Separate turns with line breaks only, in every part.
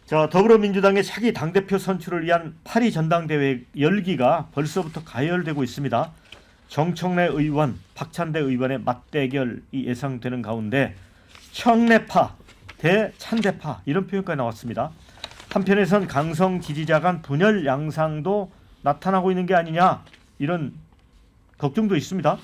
자, 더불어민주당의 차기 당대표 선출을 위한 파리 전당대회 열기가 벌써부터 가열되고 있습니다. 정청래 의원, 박찬대 의원의 맞대결이 예상되는 가운데 청래파 대 찬대파 이런 표현까지 나왔습니다. 한편에선 강성 지지자 간 분열 양상도 나타나고 있는 게 아니냐 이런 걱정도 있습니다.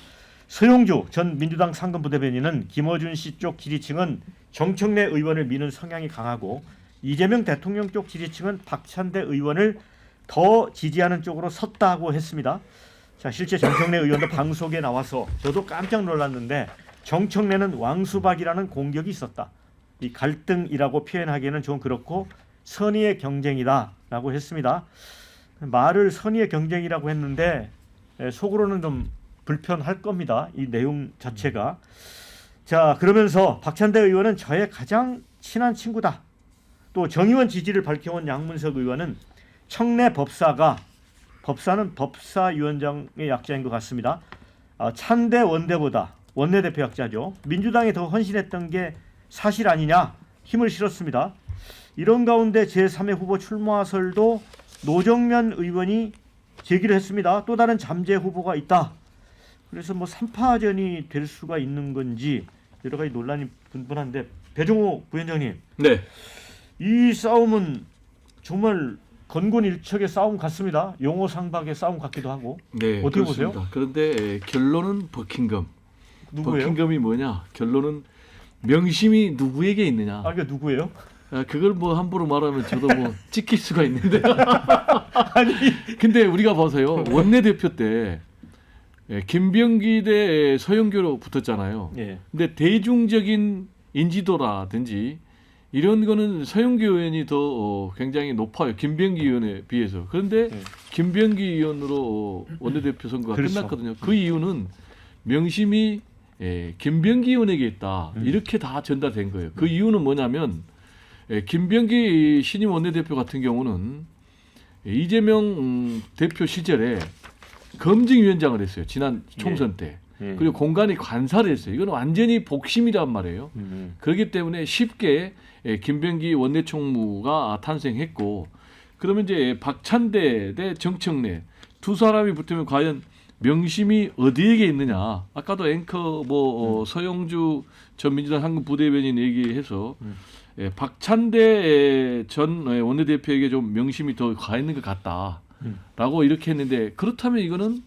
서용주 전 민주당 상근부대변인은 김어준 씨 쪽 지지층은 정청래 의원을 미는 성향이 강하고 이재명 대통령 쪽 지지층은 박찬대 의원을 더 지지하는 쪽으로 섰다고 했습니다. 자, 실제 정청래 의원도 방송에 나와서 저도 깜짝 놀랐는데 정청래는 왕수박이라는 공격이 있었다. 이 갈등이라고 표현하기에는 좀 그렇고 선의의 경쟁이다라고 했습니다. 말을 선의의 경쟁이라고 했는데 속으로는 좀 불편할 겁니다. 이 내용 자체가. 자, 그러면서 박찬대 의원은 저의 가장 친한 친구다. 또 정의원 지지를 밝혀온 양문석 의원은 청래 법사가 법사는 법사위원장의 약자인 것 같습니다. 찬대 원대보다 원내대표 약자죠. 민주당에 더 헌신했던 게 사실 아니냐 힘을 실었습니다. 이런 가운데 제3의 후보 출마설도 노정면 의원이 제기를 했습니다. 또 다른 잠재 후보가 있다. 그래서 뭐 3파전이 될 수가 있는 건지 여러 가지 논란이 분분한데 배종호 부위원장님.
네.
이 싸움은 정말 건곤일척의 싸움 같습니다. 용호상박의 싸움 같기도 하고.
네,
어떻게
그렇습니다.
보세요?
그런데 결론은 버킹엄.
누구예요?
버킹엄이 뭐냐? 결론은 명심이 누구에게 있느냐?
아, 이게 누구예요?
그걸 뭐 함부로 말하면 저도 뭐 찍힐 수가 있는데.
아니,
근데 우리가 봐서요. 원내대표 때 김병기 대 서영교로 붙었잖아요.
예.
근데 대중적인 인지도라든지 이런 거는 서영교 의원이 더 굉장히 높아요. 김병기 의원에 비해서. 그런데 김병기 의원으로 원내대표 선거가
그렇죠.
끝났거든요. 그 이유는 명심이 김병기 의원에게 있다. 이렇게 다 전달된 거예요. 그 이유는 뭐냐면 김병기 신임 원내대표 같은 경우는 이재명 대표 시절에 검증위원장을 했어요. 지난 총선 때. 그리고 공간이 관사를 했어요. 이건 완전히 복심이란 말이에요. 그렇기 때문에 쉽게 김병기 원내총무가 탄생했고, 그러면 이제 박찬대 대 정청래 두 사람이 붙으면 과연 명심이 어디에게 있느냐? 아까도 앵커 서영주 전 민주당 상근 부대변인 얘기해서 박찬대 전 원내대표에게 좀 명심이 더 가 있는 것 같다라고 이렇게 했는데, 그렇다면 이거는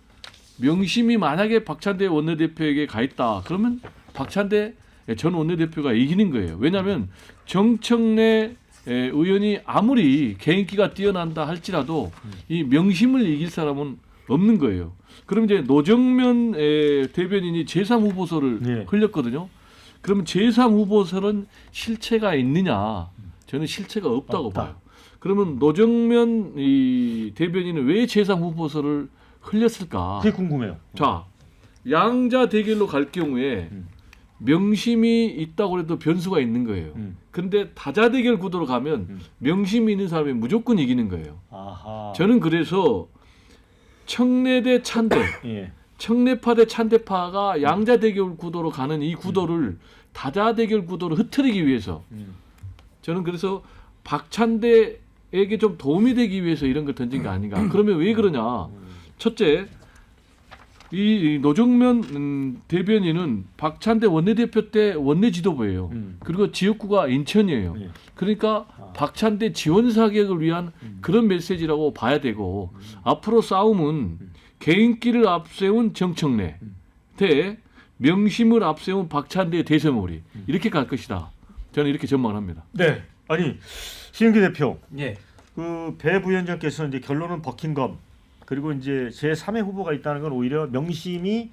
명심이 만약에 박찬대 원내대표에게 가 있다. 그러면 박찬대 전 원내대표가 이기는 거예요. 왜냐하면 정청래 의원이 아무리 개인기가 뛰어난다 할지라도 이 명심을 이길 사람은 없는 거예요. 그럼 이제 노정면 대변인이 제3후보서를 흘렸거든요. 그러면 제3후보서는 실체가 있느냐? 저는 실체가 없다고 봐요. 그러면 노정면 이 대변인은 왜 제3후보서를 흘렸을까?
그게 궁금해요.
자, 양자 대결로 갈 경우에 명심이 있다고 해도 변수가 있는 거예요. 근데 다자 대결 구도로 가면 명심이 있는 사람이 무조건 이기는 거예요.
아하.
저는 그래서 청래 대 찬대,
예.
청래파 대 찬대파가 양자 대결 구도로 가는 이 구도를 다자 대결 구도로 흐트리기 위해서 저는 그래서 박찬대에게 좀 도움이 되기 위해서 이런 걸 던진 게 아닌가. 그러면 왜 그러냐? 첫째, 이 노정면 대변인은 박찬대 원내대표 때 원내 지도부예요. 그리고 지역구가 인천이에요. 그러니까 박찬대 지원 사격을 위한 그런 메시지라고 봐야 되고, 앞으로 싸움은 개인기를 앞세운 정청래 대 명심을 앞세운 박찬대 대세몰이 이렇게 갈 것이다. 저는 이렇게 전망을 합니다.
네. 아니, 신윤기 대표.
예.
그 배 부위원장께서 이제 결론은 버킹엄. 그리고 이제 제3의 후보가 있다는 건 오히려 명심이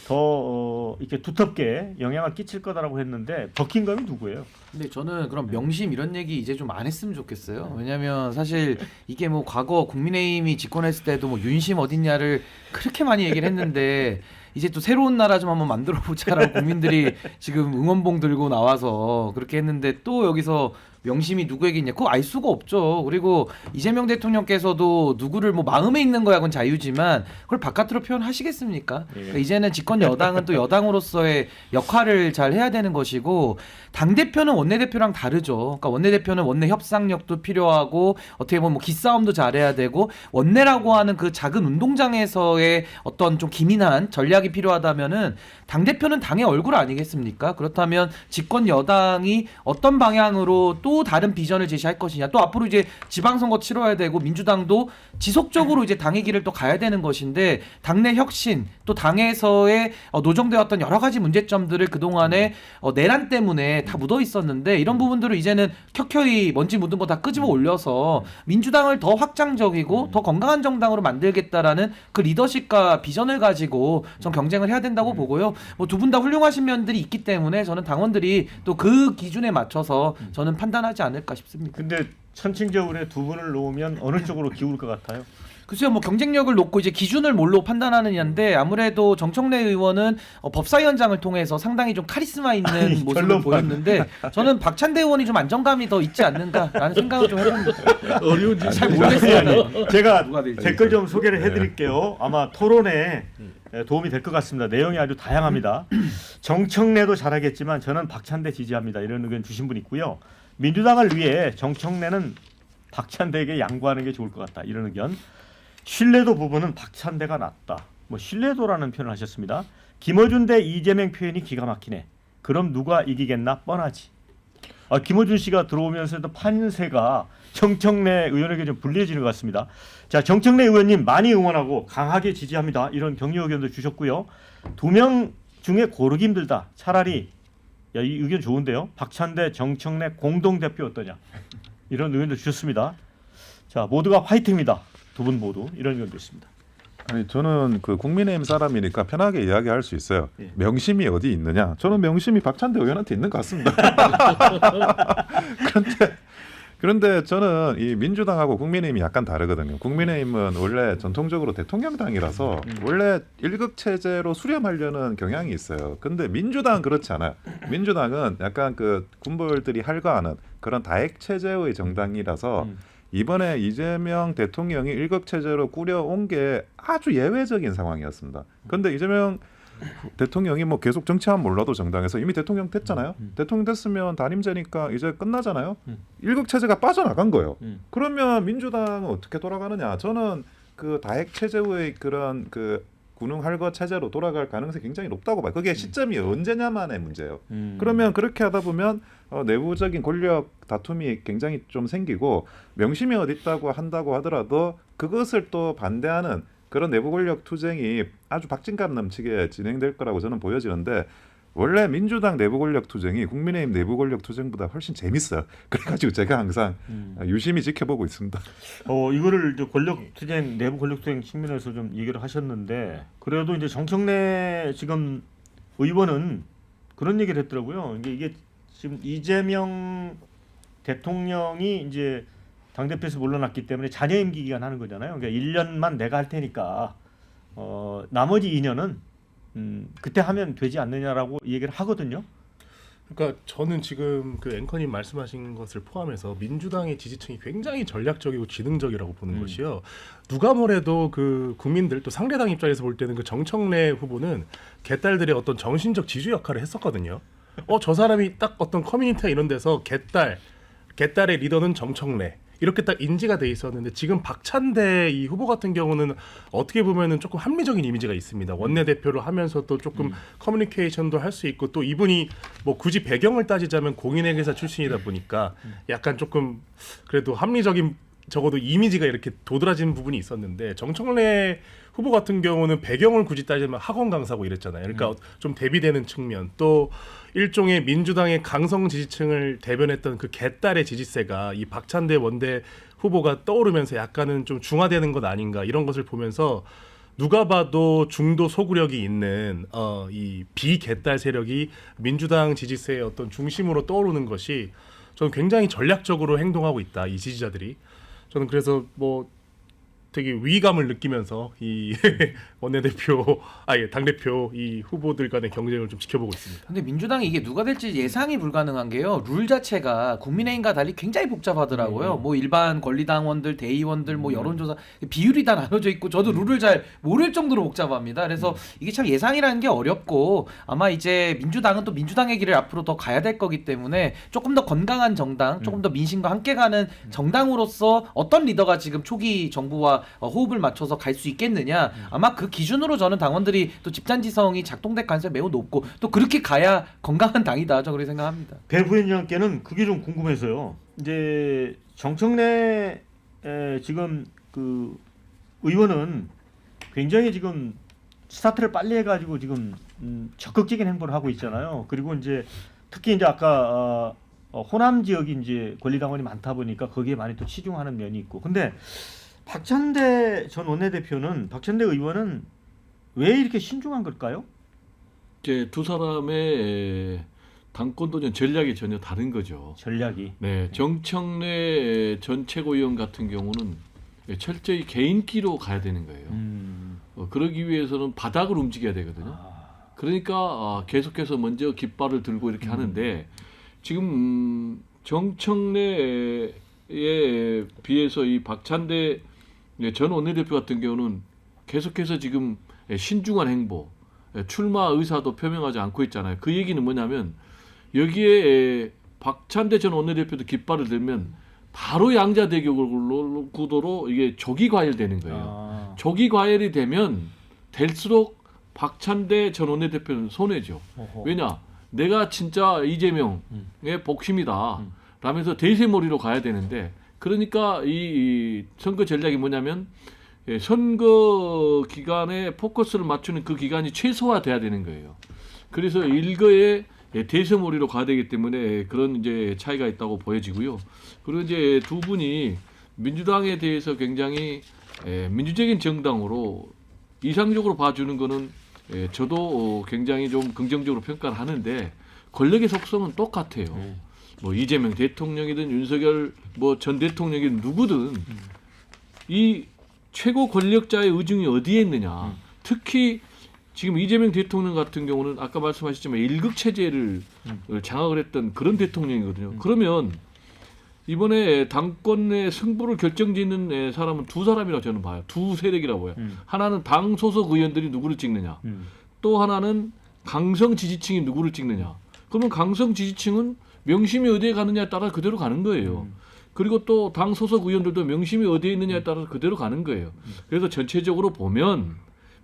더 이렇게 두텁게 영향을 끼칠 거다라고 했는데 버킹엄이 누구예요?
근데 저는 그럼 명심 이런 얘기 이제 좀 안 했으면 좋겠어요. 왜냐하면 사실 이게 뭐 과거 국민의힘이 집권했을 때도 뭐 윤심 어딨냐를 그렇게 많이 얘기를 했는데 이제 또 새로운 나라 좀 한번 만들어 보자라고 국민들이 지금 응원봉 들고 나와서 그렇게 했는데 또 여기서 명심이 누구에게 있냐 그거 알 수가 없죠. 그리고 이재명 대통령께서도 누구를 뭐 마음에 있는 거야 그건 자유지만 그걸 바깥으로 표현하시겠습니까? 그러니까 이제는 집권 여당은 또 여당으로서의 역할을 잘 해야 되는 것이고 당대표는 원내대표랑 다르죠. 그러니까 원내대표는 원내 협상력도 필요하고 어떻게 보면 뭐 기싸움도 잘해야 되고 원내라고 하는 그 작은 운동장에서의 어떤 좀 기민한 전략이 필요하다면은 당대표는 당의 얼굴 아니겠습니까? 그렇다면 집권 여당이 어떤 방향으로 또 다른 비전을 제시할 것이냐 또 앞으로 이제 지방선거 치러야 되고 민주당도 지속적으로 이제 당의 길을 또 가야 되는 것인데 당내 혁신 또 당에서의 노정되었던 여러 가지 문제점들을 그동안에 내란 때문에 다 묻어 있었는데 이런 부분들을 이제는 켜켜이 먼지 묻은 거 다 끄집어 올려서 민주당을 더 확장적이고 더 건강한 정당으로 만들겠다라는 그 리더십과 비전을 가지고 전 경쟁을 해야 된다고 보고요. 뭐 두 분 다 훌륭하신 면들이 있기 때문에 저는 당원들이 또 그 기준에 맞춰서 저는 판단하지 않을까 싶습니다.
근데 천칭저울에 두 분을 놓으면 어느 쪽으로 기울 것 같아요?
글쎄요, 뭐 경쟁력을 놓고 이제 기준을 뭘로 판단하느냐인데 아무래도 정청래 의원은 법사위원장을 통해서 상당히 좀 카리스마 있는 모습을 보였는데 저는 박찬대 의원이 좀 안정감이 더 있지 않는가라는 생각을 좀 해봅니다.
어려운 질
잘 모르겠어요.
아니, 제가
누가 될지.
댓글 좀 소개를 해드릴게요. 아마 토론에 도움이 될 것 같습니다. 내용이 아주 다양합니다. 정청래도 잘하겠지만 저는 박찬대 지지합니다. 이런 의견 주신 분 있고요. 민주당을 위해 정청래는 박찬대에게 양보하는 게 좋을 것 같다. 이런 의견. 신뢰도 부분은 박찬대가 낫다. 뭐 신뢰도라는 표현을 하셨습니다. 김어준 대 이재명 표현이 기가 막히네. 그럼 누가 이기겠나 뻔하지. 김어준 씨가 들어오면서도 판세가 정청래 의원에게 좀 불리해지는 것 같습니다. 자, 정청래 의원님 많이 응원하고 강하게 지지합니다. 이런 격려 의견도 주셨고요. 두 명 중에 고르기 힘들다. 차라리 이 의견 좋은데요. 박찬대, 정청래 공동대표 어떠냐. 이런 의견도 주셨습니다. 자, 모두가 화이팅입니다. 두 분 모두 이런 의견도 있습니다.
아니 저는 그 국민의힘 사람이니까 편하게 이야기할 수 있어요.
예.
명심이 어디 있느냐? 저는 명심이 박찬대 의원한테 있는 것 같습니다. 그런데 저는 이 민주당하고 국민의힘이 약간 다르거든요. 국민의힘은 원래 전통적으로 대통령당이라서 원래 일극 체제로 수렴하려는 경향이 있어요. 근데 민주당은 그렇지 않아요. 민주당은 약간 그 군벌들이 할거하는 그런 다액 체제의 정당이라서 이번에 이재명 대통령이 일극 체제로 꾸려온 게 아주 예외적인 상황이었습니다. 그런데 이재명 대통령이 뭐 계속 정치하면 몰라도 정당에서 이미 대통령 됐잖아요. 대통령 됐으면 단임제니까 이제 끝나잖아요. 일극 체제가 빠져나간 거예요. 그러면 민주당은 어떻게 돌아가느냐? 저는 그 다핵 체제의 그런 그 군웅 할거 체제로 돌아갈 가능성이 굉장히 높다고 봐요. 그게 시점이 언제냐만의 문제예요. 그러면 그렇게 하다 보면 내부적인 권력 다툼이 굉장히 좀 생기고 명심이 어디 있다고 한다고 하더라도 그것을 또 반대하는 그런 내부 권력 투쟁이 아주 박진감 넘치게 진행될 거라고 저는 보여지는데 원래 민주당 내부 권력 투쟁이 국민의힘 내부 권력 투쟁보다 훨씬 재밌어요. 그래가지고 제가 항상 유심히 지켜보고 있습니다.
이거를 이제 권력 투쟁, 내부 권력 투쟁 측면에서 좀 얘기를 하셨는데 그래도 이제 정청래 지금 의원은 그런 얘기를 했더라고요. 이게 지금 이재명 대통령이 이제 당대표에서 물러났기 때문에 자녀 임기 기간 하는 거잖아요. 그러니까 1년만 내가 할 테니까 나머지 2년은 그때 하면 되지 않느냐라고 얘기를 하거든요.
그러니까 저는 지금 그 앵커님 말씀하신 것을 포함해서 민주당의 지지층이 굉장히 전략적이고 지능적이라고 보는 것이요. 누가 뭐래도 그 국민들 또 상대당 입장에서 볼 때는 그 정청래 후보는 개딸들의 어떤 정신적 지주 역할을 했었거든요. 저 사람이 딱 어떤 커뮤니티나 이런 데서 개딸의 리더는 정청래 이렇게 딱 인지가 돼 있었는데 지금 박찬대 이 후보 같은 경우는 어떻게 보면은 조금 합리적인 이미지가 있습니다. 원내대표를 하면서 또 조금 커뮤니케이션도 할 수 있고 또 이분이 뭐 굳이 배경을 따지자면 공인회계사 출신이다 보니까 약간 조금 그래도 합리적인 적어도 이미지가 이렇게 도드라진 부분이 있었는데 정청래 후보 같은 경우는 배경을 굳이 따지면 학원 강사고 이랬잖아요. 그러니까 좀 대비되는 측면 또 일종의 민주당의 강성 지지층을 대변했던 그 개딸의 지지세가 이 박찬대 원내 후보가 떠오르면서 약간은 좀 중화되는 것 아닌가 이런 것을 보면서 누가 봐도 중도 소구력이 있는 이 비개딸 세력이 민주당 지지세의 어떤 중심으로 떠오르는 것이 저는 굉장히 전략적으로 행동하고 있다. 이 지지자들이. 저는 그래서 뭐 되게 위기감을 느끼면서 이 원내대표, 당대표 이 후보들 간의 경쟁을 좀 지켜보고 있습니다.
근데 민주당이 이게 누가 될지 예상이 불가능한 게요. 룰 자체가 국민의힘과 달리 굉장히 복잡하더라고요. 뭐 일반 권리당원들, 대의원들, 뭐 여론조사 비율이 다 나눠져 있고 저도 룰을 잘 모를 정도로 복잡합니다. 그래서 이게 참 예상이라는 게 어렵고 아마 이제 민주당은 또 민주당의 길을 앞으로 더 가야 될 거기 때문에 조금 더 건강한 정당, 조금 더 민심과 함께 가는 정당으로서 어떤 리더가 지금 초기 정부와 호흡을 맞춰서 갈 수 있겠느냐. 아마 그 기준으로 저는 당원들이 또 집단지성이 작동될 가능성이 매우 높고 또 그렇게 가야 건강한 당이다. 저는 그렇게 생각합니다.
배 부위원장께는 그게 좀 궁금해서요. 이제 정청래 지금 그 의원은 굉장히 지금 스타트를 빨리 해가지고 지금 적극적인 행보를 하고 있잖아요. 그리고 이제 특히 이제 아까 호남 지역이 이제 권리당원이 많다 보니까 거기에 많이 또 치중하는 면이 있고. 근데 박찬대 전 원내대표는 박찬대 의원은 왜 이렇게 신중한 걸까요?
이제 두 사람의 당권 도전 전략이 전혀 다른 거죠.
전략이.
네, 정청래 전 최고위원 같은 경우는 철저히 개인기로 가야 되는 거예요. 그러기 위해서는 바닥을 움직여야 되거든요. 그러니까 계속해서 먼저 깃발을 들고 이렇게 하는데 지금 정청래에 비해서 이 박찬대 전 원내대표 같은 경우는 계속해서 지금 신중한 행보, 출마 의사도 표명하지 않고 있잖아요. 그 얘기는 뭐냐면 여기에 박찬대 전 원내대표도 깃발을 들면 바로 양자 대결 구도로 이게 조기 과열되는 거예요. 조기 과열이 되면 될수록 박찬대 전 원내대표는 손해죠. 왜냐? 내가 진짜 이재명의 복심이다. 라면서 대세몰이로 가야 되는데 그러니까 이 선거 전략이 뭐냐면 선거 기간에 포커스를 맞추는 그 기간이 최소화돼야 되는 거예요. 그래서 일거에 대세몰이로 가야 되기 때문에 그런 이제 차이가 있다고 보여지고요. 그리고 이제 두 분이 민주당에 대해서 굉장히 민주적인 정당으로 이상적으로 봐주는 거는 저도 굉장히 좀 긍정적으로 평가를 하는데 권력의 속성은 똑같아요. 뭐 이재명 대통령이든 윤석열 뭐 전 대통령이든 누구든 이 최고 권력자의 의중이 어디에 있느냐. 특히 지금 이재명 대통령 같은 경우는 아까 말씀하셨지만 일극 체제를 장악을 했던 그런 대통령이거든요. 그러면 이번에 당권의 승부를 결정짓는 사람은 두 사람이라고 저는 봐요. 두 세력이라고 봐요. 하나는 당 소속 의원들이 누구를 찍느냐. 또 하나는 강성 지지층이 누구를 찍느냐. 그러면 강성 지지층은 명심이 어디에 가느냐에 따라 그대로 가는 거예요. 그리고 또 당 소속 의원들도 명심이 어디에 있느냐에 따라서 그대로 가는 거예요. 그래서 전체적으로 보면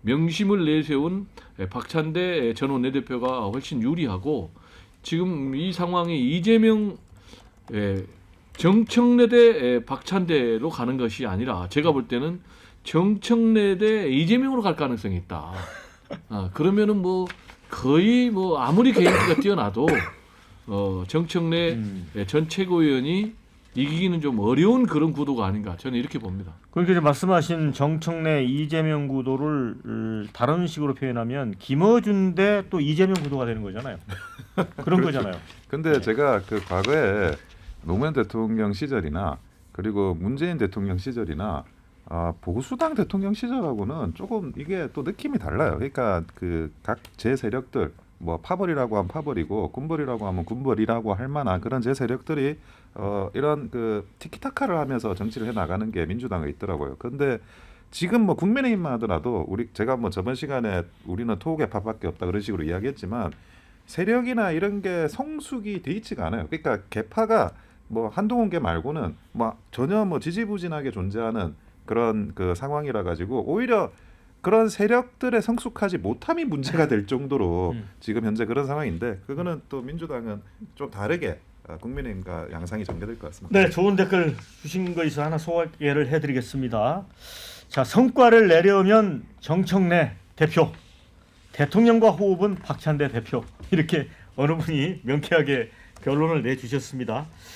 명심을 내세운 박찬대 전 원내대표가 훨씬 유리하고 지금 이 상황이 이재명 정청래 대 박찬대로 가는 것이 아니라 제가 볼 때는 정청래 대 이재명으로 갈 가능성이 있다. 그러면은 뭐 거의 뭐 아무리 개인기가 뛰어나도 정청래 전 최고위원이 이기기는 좀 어려운 그런 구도가 아닌가 저는 이렇게 봅니다.
그렇게 말씀하신 정청래 이재명 구도를 다른 식으로 표현하면 김어준 대 또 이재명 구도가 되는 거잖아요. 그런 거잖아요.
근데 제가 그 과거에 노무현 대통령 시절이나 그리고 문재인 대통령 시절이나 보수당 대통령 시절하고는 조금 이게 또 느낌이 달라요. 그러니까 그 각 제 세력들 뭐 파벌이라고 하면 파벌이고 군벌이라고 하면 군벌이라고 할 만한 그런 제 세력들이 이런 그 티키타카를 하면서 정치를 해 나가는 게 민주당에 있더라고요. 그런데 지금 뭐 국민의힘만 하더라도 제가 뭐 저번 시간에 우리는 토흑의 밥밖에 없다 그런 식으로 이야기했지만 세력이나 이런 게 성숙이 돼 있지가 않아요. 그러니까 개파가 뭐 한동훈 개 말고는 뭐 전혀 뭐 지지부진하게 존재하는 그런 그 상황이라 가지고 오히려 그런 세력들의 성숙하지 못함이 문제가 될 정도로 지금 현재 그런 상황인데 그거는 또 민주당은 좀 다르게 국민의힘과 양상이 전개될 것 같습니다.
네, 좋은 댓글 주신 거 있어 하나 소개를 해드리겠습니다. 자, 성과를 내려면 정청래 대표, 대통령과 호흡은 박찬대 대표 이렇게 어느 분이 명쾌하게 결론을 내주셨습니다.